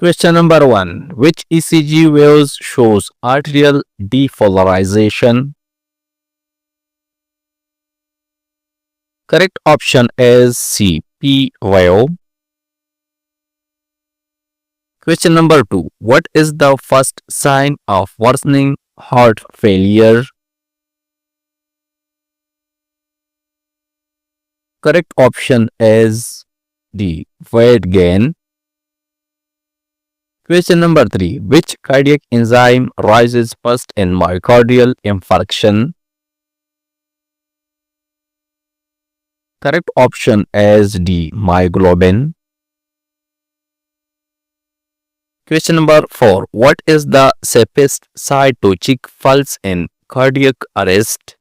Question number 1. Which ECG waves shows arterial depolarization? Correct option is C. P wave. Question number 2. What is the first sign of worsening heart failure? Correct option is D. Weight gain. Question number 3. Which cardiac enzyme rises first in myocardial infarction? Correct option is D. Myoglobin. Question number 4. What is the safest side to check pulse in cardiac arrest?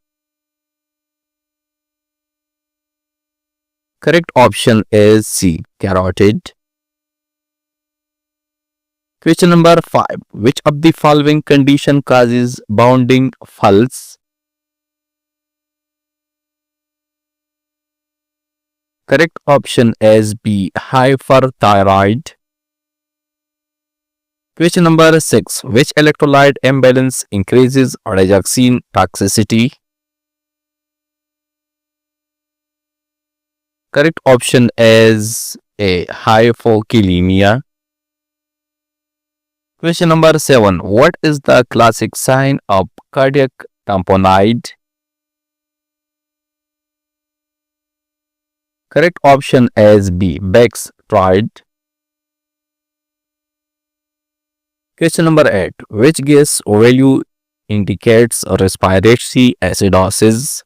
Correct option is C. Carotid. Question number 5. Which of the following condition causes bounding pulse? Correct option is B. Hyperthyroid. Question number 6. Which electrolyte imbalance increases digoxin toxicity? Correct option is A. Hypokalemia. Question number 7. What is the classic sign of cardiac tamponade? Correct option is B. Beck's triad. Question number 8. Which gas value indicates respiratory acidosis?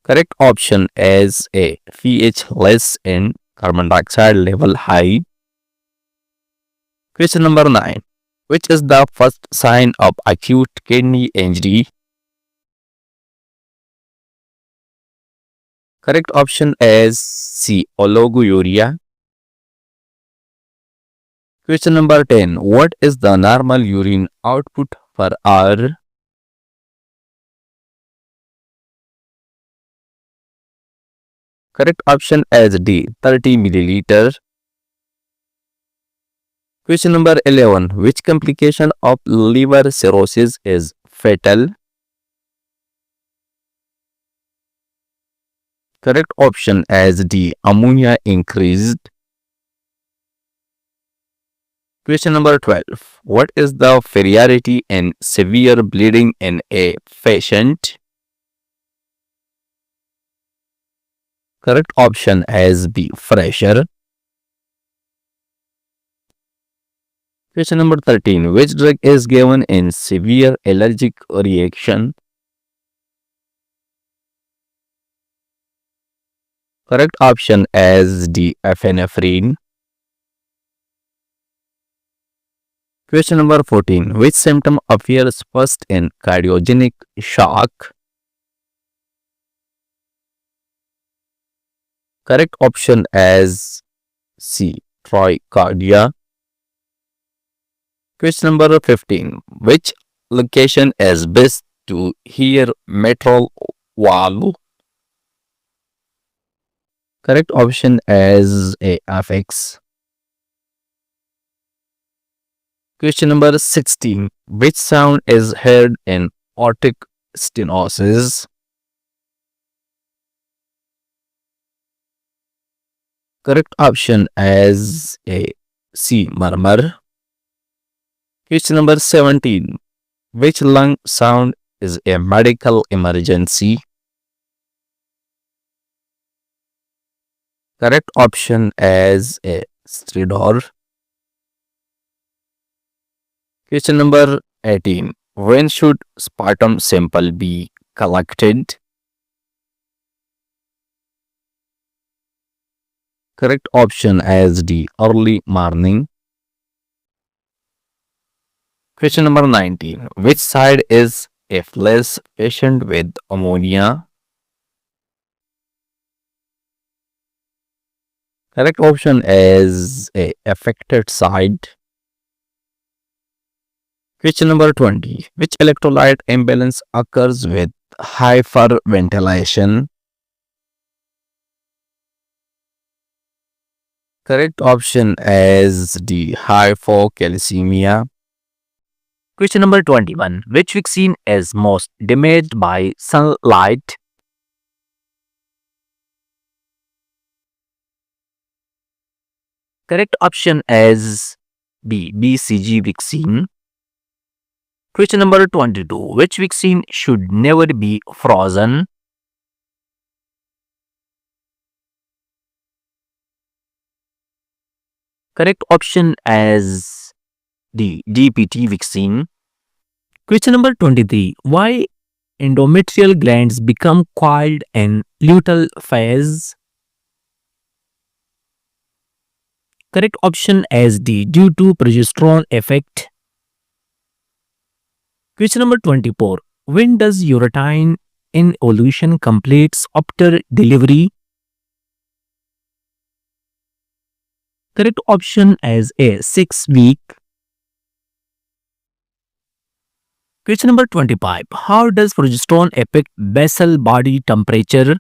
Correct option is A. pH less and carbon dioxide level high. Question number 9. Which is the first sign of acute kidney injury? Correct option is C. Oliguria. Question number 10. What is the normal urine output per hour? Correct option is D. 30 milliliter. Question number 11. Which complication of liver cirrhosis is fatal? Correct option is D. Ammonia increased. Question number 12. What is the severity in severe bleeding in a patient? Correct option is B. Pressure. Question number 13. Which drug is given in severe allergic reaction? Correct option is D. Epinephrine. Question number 14. Which symptom appears first in cardiogenic shock? Correct option is C. Tachycardia. Question number 15. Which location is best to hear mitral valve? Correct option is A. Apex. Question number 16. Which sound is heard in aortic stenosis? Correct option is A. C. Murmur. Question number 17. Which lung sound is a medical emergency? Correct option is A. Stridor. Question number 18. When should sputum sample be collected? Correct option is D. Early morning. Question number 19. Which side is a less patient with ammonia? Correct option is A. Affected side. Question number 20. Which electrolyte imbalance occurs with hyperventilation? Correct option is the hypocalcemia. Question number 21. Which vaccine is most damaged by sunlight? Correct option is B. BCG vaccine. Question number 22. Which vaccine should never be frozen? Correct option is D. DPT vaccine. Question number 23. Why endometrial glands become coiled in luteal phase? Correct option is D. Due to progesterone effect. Question number 24. When does uterine involution completes after delivery? Correct option is A. 6 week. Question number 25. How does progesterone affect basal body temperature?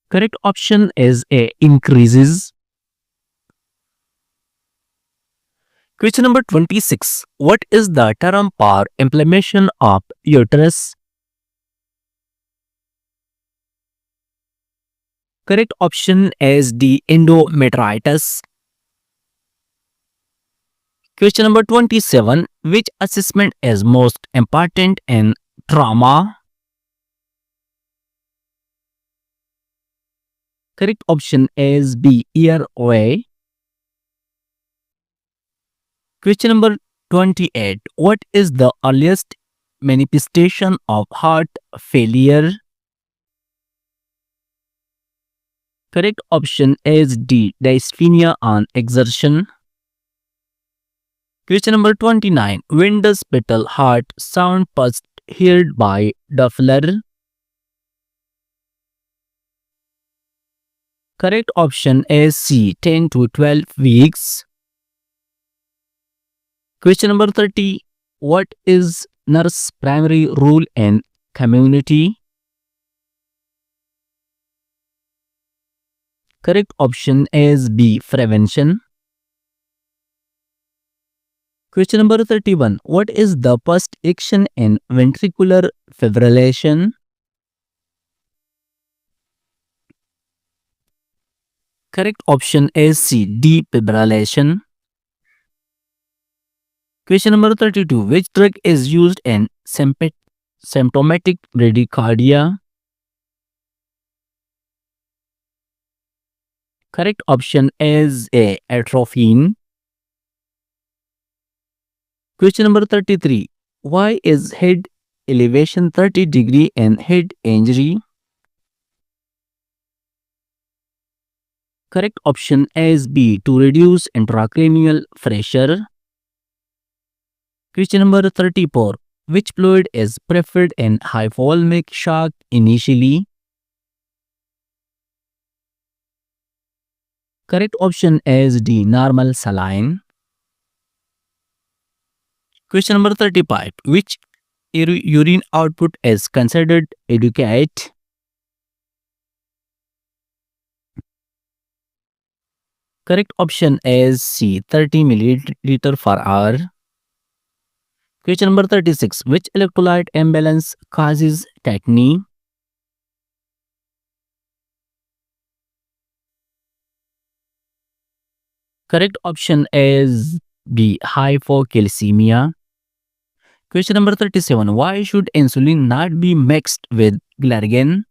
Correct option is A. Increases. Question number 26. What is the term for inflammation of uterus? Correct option is D. Endometritis. Question number 27. Which assessment is most important in trauma? Correct option is B. Airway. Question number 28. What is the earliest manifestation of heart failure? Correct option is D. Dyspnea on exertion. Question number 29. When does fetal heart sound first heard by Doppler? Correct option is C. 10 to 12 weeks. Question number 30. What is nurse primary role in community? Correct option is B. Prevention. Question number 31. What is the first action in ventricular fibrillation? Correct option is C. Defibrillation. Question number 32. Which drug is used in symptomatic bradycardia? Correct option is A. Atropine. Question number 33. Why is head elevation 30° in head injury? Correct option is B. To reduce intracranial pressure. Question number 34. Which fluid is preferred in hypothalamic shock initially? Correct option is D. Normal saline. Question number 35. Which urine output is considered adequate? Correct option is C. 30 milliliter per hour. Question number 36. Which electrolyte imbalance causes tetany? Correct option is B. Hypocalcemia. Question number 37. Why should insulin not be mixed with glargine?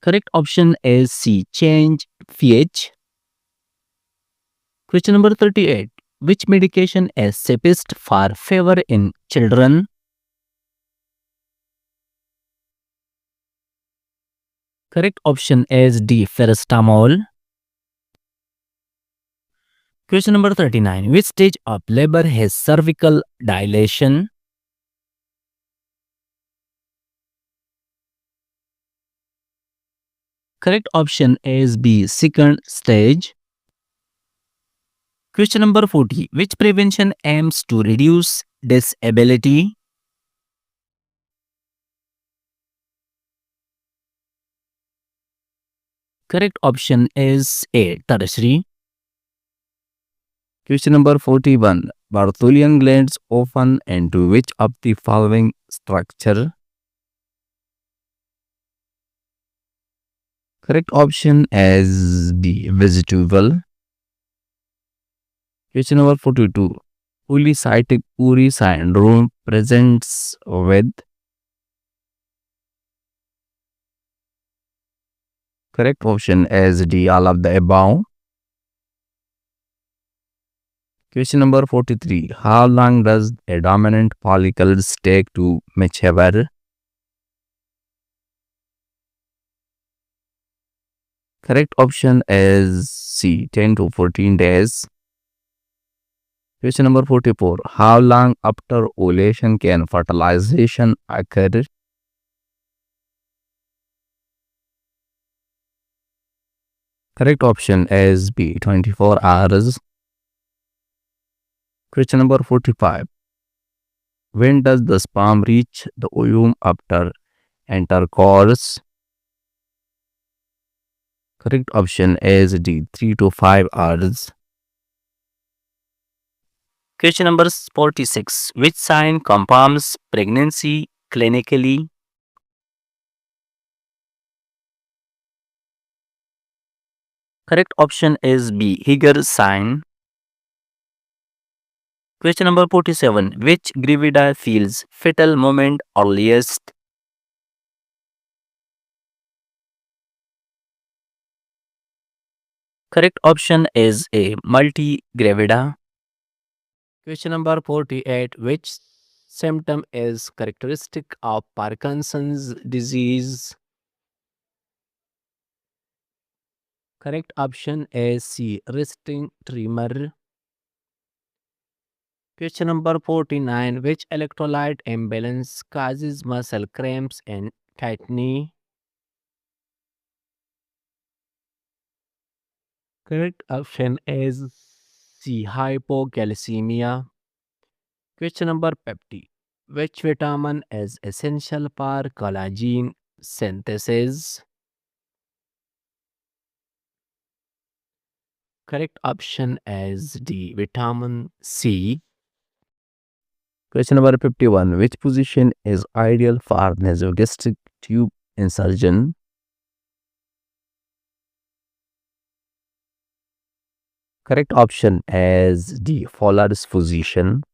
Correct option is C. Change pH. Question number 38. Which medication is safest for fever in children? Correct option is D. Paracetamol. Question number 39. Which stage of labor has cervical dilation? Correct option is B. Second stage. Question number 40. Which prevention aims to reduce disability? Correct option is A. Tertiary. Question number 41. Bartholin glands often into which of the following structure? Correct option is the vegetable. Question number 42. Polycystic Uri syndrome presents with. Correct option is D. All of the above. Question number 43. How long does a dominant follicles take to mature? Correct option is C. 10 to 14 days. Question number 44. How long after ovulation can fertilization occur? Correct option is B. 24 hours. Question number 45. When does the sperm reach the ovum after intercourse? Correct option is D. 3 to 5 hours. Question number 46. Which sign confirms pregnancy clinically? Correct option is B. Higger sign. Question number 47. Which gravida feels fetal moment earliest? Correct option is A. Multigravida. Question number 48. Which symptom is characteristic of Parkinson's disease? Correct option is C. Resting tremor. Question number 49. Which electrolyte imbalance causes muscle cramps and tightening? Correct option is C. Hypocalcemia. Question number 50. Which vitamin is essential for collagen synthesis? Correct option is D. Vitamin C. Question number 51. Which position is ideal for nasogastric tube insertion? Correct option is D. Fowler's position.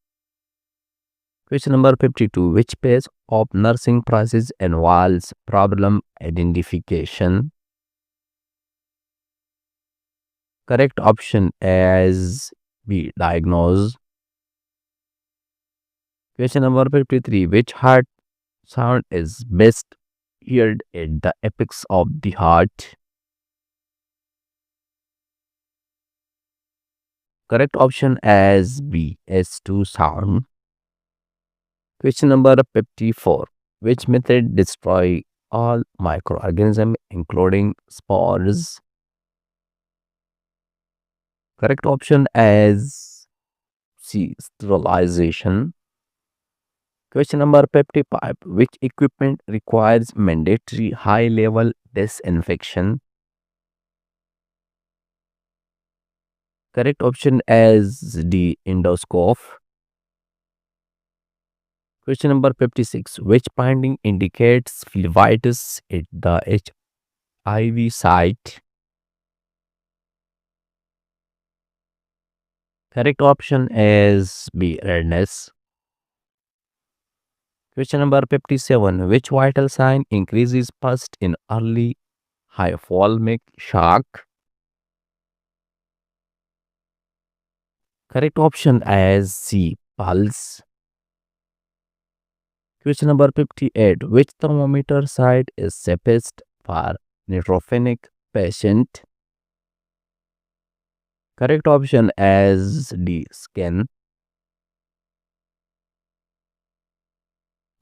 Question number 52. Which page of nursing process involves problem identification? Correct option is B. Diagnose. Question number 53. Which heart sound is best heard at the apex of the heart? Correct option is B. S2 sound. Question number 54. Which method destroy all microorganisms including spores? Correct option is C. Sterilization. Question number 55. Which equipment requires mandatory high level disinfection? Correct option is D. Endoscope. Question number 56. Which finding indicates phlebitis at the HIV site? Correct option is B. Redness. Question number 57. Which vital sign increases first in early hypothalamic shock? Correct option is C. Pulse. Question number 58. Which thermometer site is safest for neutropenic patient? Correct option is D. Skin.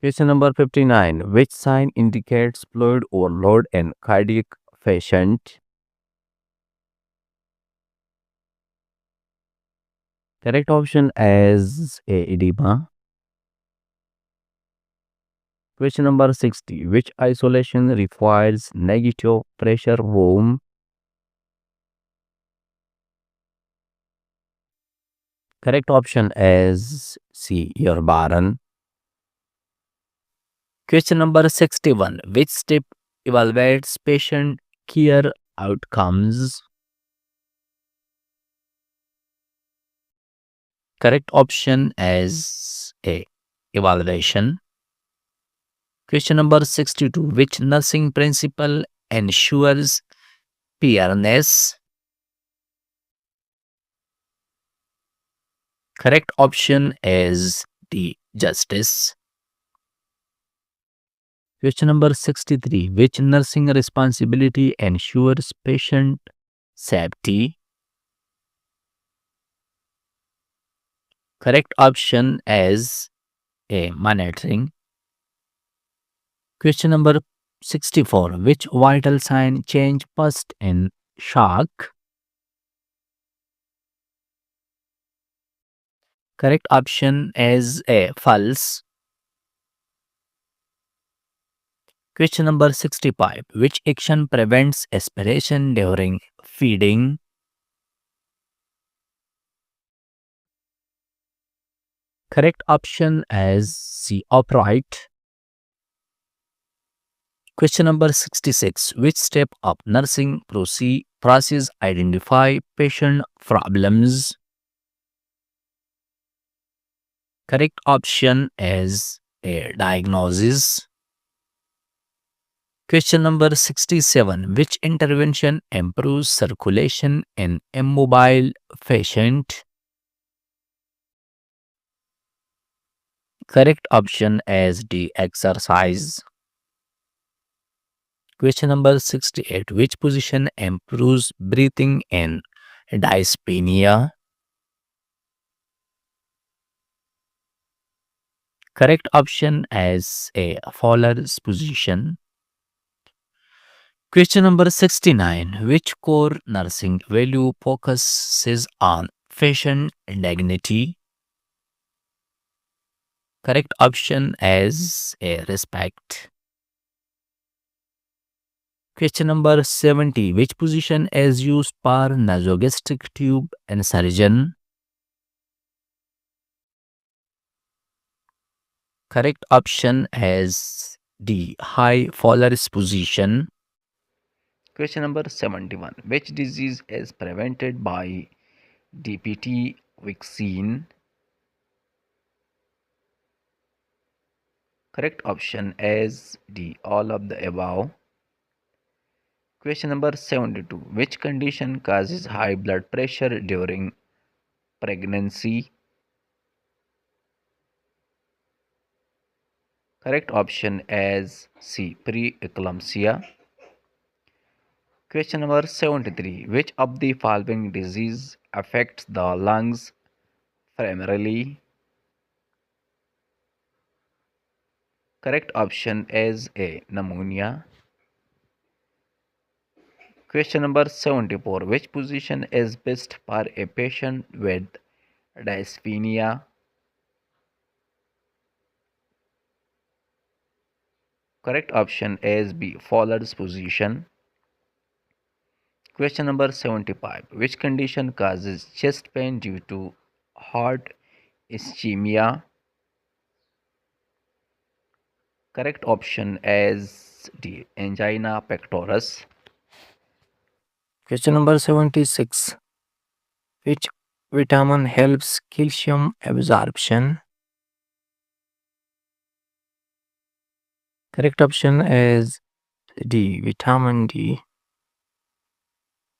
Question number 59. Which sign indicates fluid overload in cardiac patient? Correct option is A. Edema. Question number 60. Which isolation requires negative pressure room? Correct option is C. Your Baran. Question number 61. Which step evaluates patient care outcomes? Correct option is A. Evaluation. Question number 62. Which nursing principle ensures fairness? Correct option is D. Justice. Question number 63. Which nursing responsibility ensures patient safety? Correct option is A. Monitoring. Question number 64. Which vital sign change first in shock? Correct option is A. Pulse. Question number 65. Which action prevents aspiration during feeding? Correct option is C. Upright. Question number 66. Which step of nursing process identify patient problems? Correct option is A. Diagnosis. Question number 67. Which intervention improves circulation in immobile patient? Correct option is D. Exercise. Question number 68. Which position improves breathing in dyspnea? Correct option is A. Fowler's position. Question number 69. Which core nursing value focuses on patient dignity? Correct option is A. Respect. Question number 70. Which position is used for nasogastric tube insertion? Correct option is D. High Fowler's position. Question number 71. Which disease is prevented by DPT vaccine? Correct option is D. All of the above. Question number 72. Which condition causes high blood pressure during pregnancy? Correct option is C. Preeclampsia. Question number 73. Which of the following disease affects the lungs primarily? Correct option is A. Pneumonia. Question number 74. Which position is best for a patient with dyspnea? Correct option is B. Fowler's position. Question number 75. Which condition causes chest pain due to heart ischemia? Correct option is D. Angina pectoris. Question number 76. Which vitamin helps calcium absorption? Correct option is D. Vitamin D.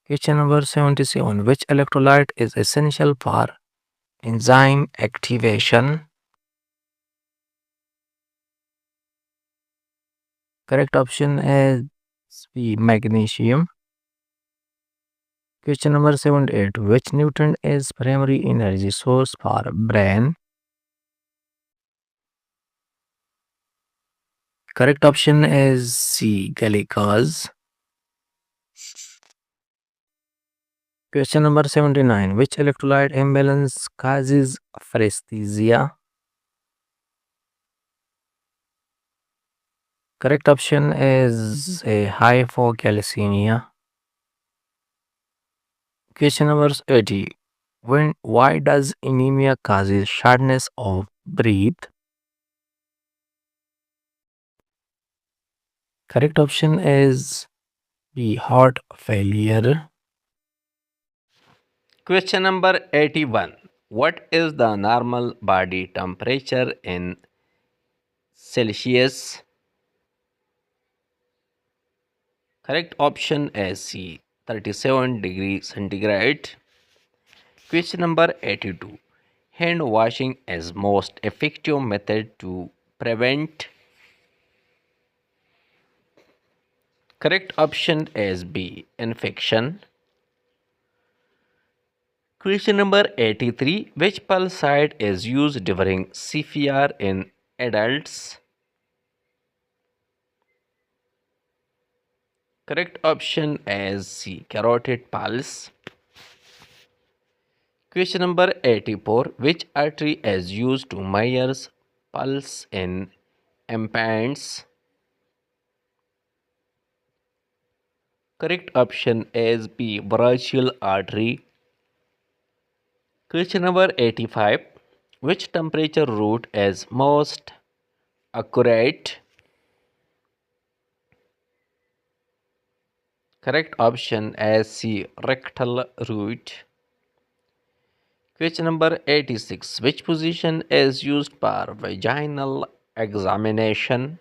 Question number 77. Which electrolyte is essential for enzyme activation? Correct option is B. Magnesium. Question number 78. Which nutrient is primary energy source for brain? Correct option is C. Glucose. Question number 79. Which electrolyte imbalance causes paresthesia? Correct option is a hypocalcemia. Question number 80. Why does anemia causes shortness of breath? Correct option is B. Heart failure. Question number 81. What is the normal body temperature in Celsius? Correct option is C. 37 degrees centigrade. Question number 82. Hand washing is most effective method to prevent. Correct option is B. Infection. Question number 83. Which pulside is used during CPR in adults? Correct option is C. Carotid pulse. Question number 84. Which artery is used to measure pulse in infants? Correct option is B. Brachial artery. Question number 85. Which temperature route is most accurate? Correct option is C. Rectal route. Question number 86. Which position is used for vaginal examination?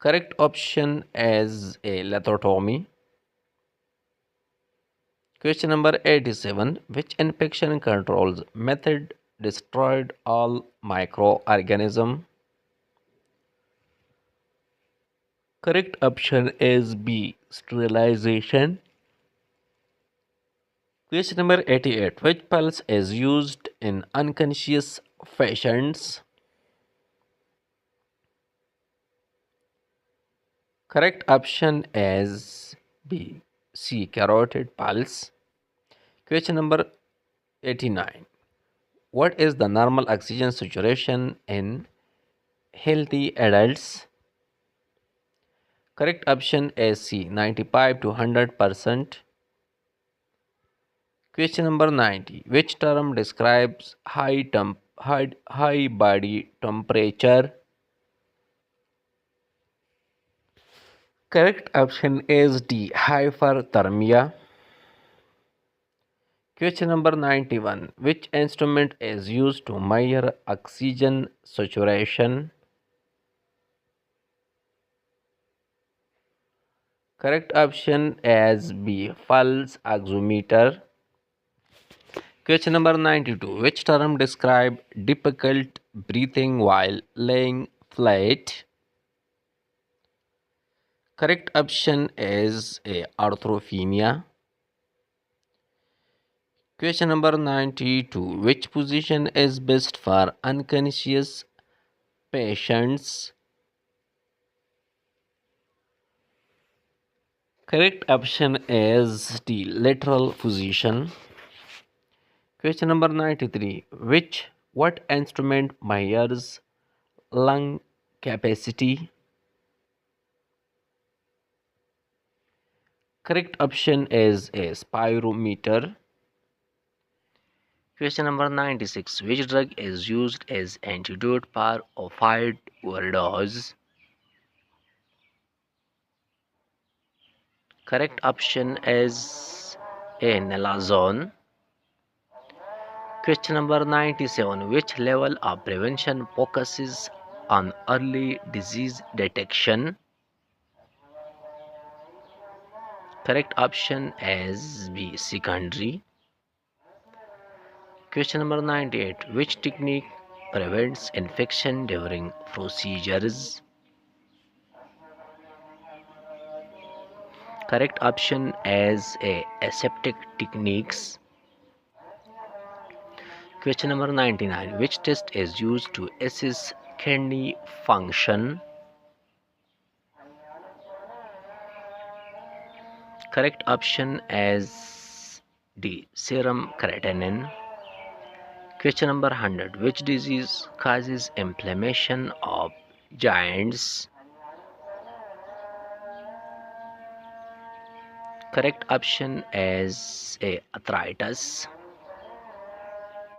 Correct option is A. Lithotomy. Question number 87. Which infection controls method destroyed all microorganisms? Correct option is B. Sterilization. Question number 88. Which pulse is used in unconscious patients? Correct option is B. C. Carotid pulse. Question number 89. What is the normal oxygen saturation in healthy adults? Correct option is C. 95 to 100%. Question number 90. Which term describes high body temperature? Correct option is D. Hyperthermia. Question number 91. Which instrument is used to measure oxygen saturation? Correct option is B. Pulse oximeter. Question number 92. Which term describe difficult breathing while laying flat? Correct option is A. Arthropnea. Question number 92. Which position is best for unconscious patients? Correct option is D. Lateral position. Question number 93. What instrument measures lung capacity? Correct option is A. Spirometer. Question number 96. Which drug is used as antidote for opioid overdose? Correct option is A. Naloxone. Question number 97. Which level of prevention focuses on early disease detection? Correct option is B. Secondary. Question number 98. Which technique prevents infection during procedures? Correct option is A. Aseptic techniques. Question number 99. Which test is used to assess kidney function? Correct option is D. Serum creatinine. Question number 100. Which disease causes inflammation of joints? Correct option is A. Arthritis.